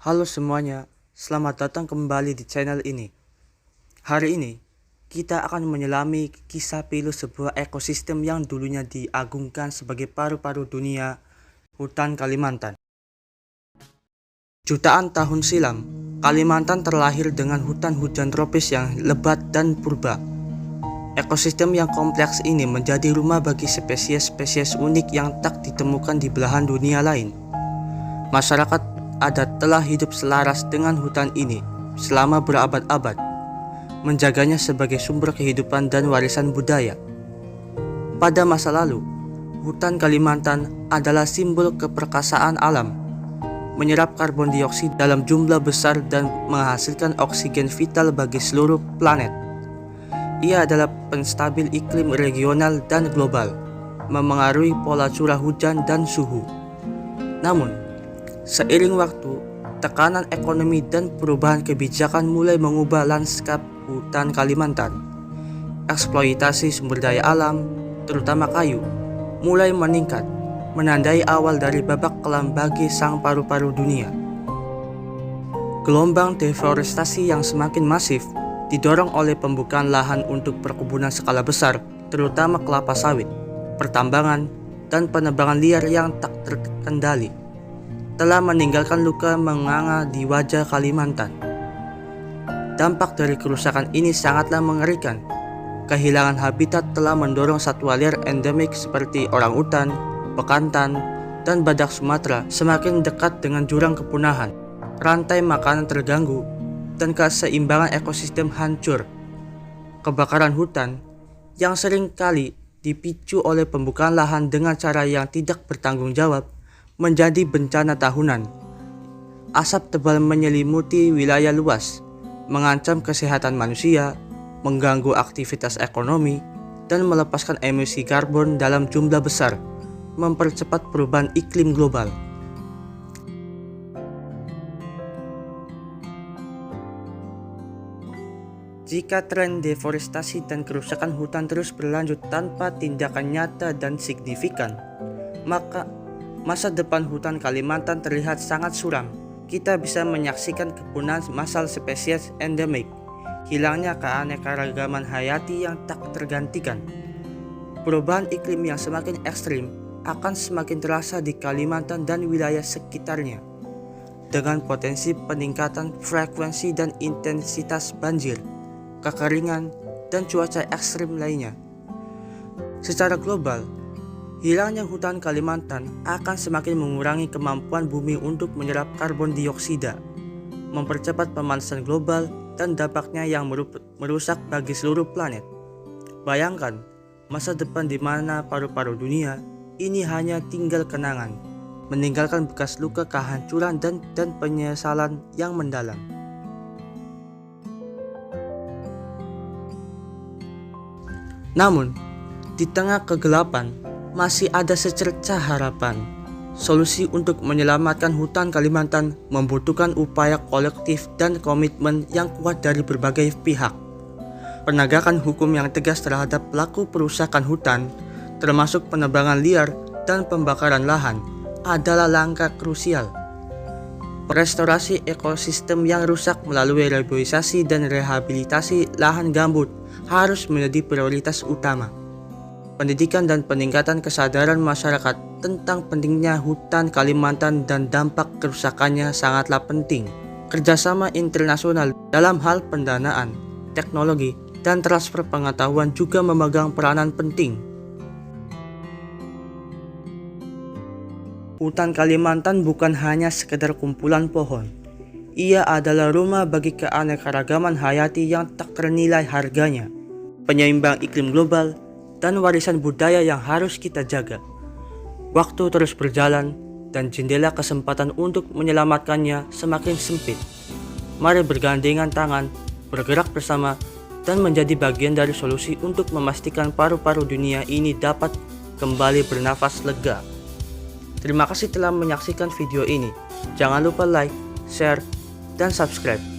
Halo semuanya, selamat datang kembali di channel ini. Hari ini, kita akan menyelami kisah pilu sebuah ekosistem yang dulunya diagungkan sebagai paru-paru dunia, hutan Kalimantan. Jutaan tahun silam, Kalimantan terlahir dengan hutan hujan tropis yang lebat dan purba. Ekosistem yang kompleks ini menjadi rumah bagi spesies-spesies unik yang tak ditemukan di belahan dunia lain. Masyarakat adat telah hidup selaras dengan hutan ini selama berabad-abad, menjaganya sebagai sumber kehidupan dan warisan budaya. Pada masa lalu, hutan Kalimantan adalah simbol keperkasaan alam, menyerap karbon dioksida dalam jumlah besar dan menghasilkan oksigen vital bagi seluruh planet. Ia adalah penstabil iklim regional dan global, memengaruhi pola curah hujan dan suhu. Namun, seiring waktu, tekanan ekonomi dan perubahan kebijakan mulai mengubah lanskap hutan Kalimantan. Eksploitasi sumber daya alam, terutama kayu, mulai meningkat, menandai awal dari babak kelam bagi sang paru-paru dunia. Gelombang deforestasi yang semakin masif didorong oleh pembukaan lahan untuk perkebunan skala besar, terutama kelapa sawit, pertambangan, dan penebangan liar yang tak terkendali, telah meninggalkan luka menganga di wajah Kalimantan. Dampak dari kerusakan ini sangatlah mengerikan. Kehilangan habitat telah mendorong satwa liar endemik seperti orangutan, bekantan, dan badak Sumatera semakin dekat dengan jurang kepunahan. Rantai makanan terganggu dan keseimbangan ekosistem hancur. Kebakaran hutan yang sering kali dipicu oleh pembukaan lahan dengan cara yang tidak bertanggung jawab menjadi bencana tahunan. Asap tebal menyelimuti wilayah luas, mengancam kesehatan manusia, mengganggu aktivitas ekonomi, dan melepaskan emisi karbon dalam jumlah besar, mempercepat perubahan iklim global. Jika tren deforestasi dan kerusakan hutan terus berlanjut tanpa tindakan nyata dan signifikan, maka masa depan hutan Kalimantan terlihat sangat suram. Kita bisa menyaksikan kepunahan massal spesies endemik, hilangnya keanekaragaman hayati yang tak tergantikan. Perubahan iklim yang semakin ekstrim akan semakin terasa di Kalimantan dan wilayah sekitarnya, dengan potensi peningkatan frekuensi dan intensitas banjir, kekeringan, dan cuaca ekstrim lainnya. Secara global, hilangnya hutan Kalimantan akan semakin mengurangi kemampuan bumi untuk menyerap karbon dioksida, mempercepat pemanasan global, dan dampaknya yang merusak bagi seluruh planet. Bayangkan masa depan di mana paru-paru dunia ini hanya tinggal kenangan, meninggalkan bekas luka kehancuran dan penyesalan yang mendalam. Namun, di tengah kegelapan, masih ada secercah harapan. Solusi untuk menyelamatkan hutan Kalimantan membutuhkan upaya kolektif dan komitmen yang kuat dari berbagai pihak. Penegakan hukum yang tegas terhadap pelaku perusakan hutan, termasuk penebangan liar dan pembakaran lahan, adalah langkah krusial. Restorasi ekosistem yang rusak melalui reboisasi dan rehabilitasi lahan gambut harus menjadi prioritas utama. Pendidikan dan peningkatan kesadaran masyarakat tentang pentingnya hutan Kalimantan dan dampak kerusakannya sangatlah penting. Kerjasama internasional dalam hal pendanaan, teknologi, dan transfer pengetahuan juga memegang peranan penting. Hutan Kalimantan bukan hanya sekedar kumpulan pohon. Ia adalah rumah bagi keanekaragaman hayati yang tak ternilai harganya, penyeimbang iklim global, dan warisan budaya yang harus kita jaga. Waktu terus berjalan dan jendela kesempatan untuk menyelamatkannya semakin sempit. Mari bergandengan tangan, bergerak bersama, dan menjadi bagian dari solusi untuk memastikan paru-paru dunia ini dapat kembali bernafas lega. Terima kasih telah menyaksikan video ini. Jangan lupa like, share, dan subscribe.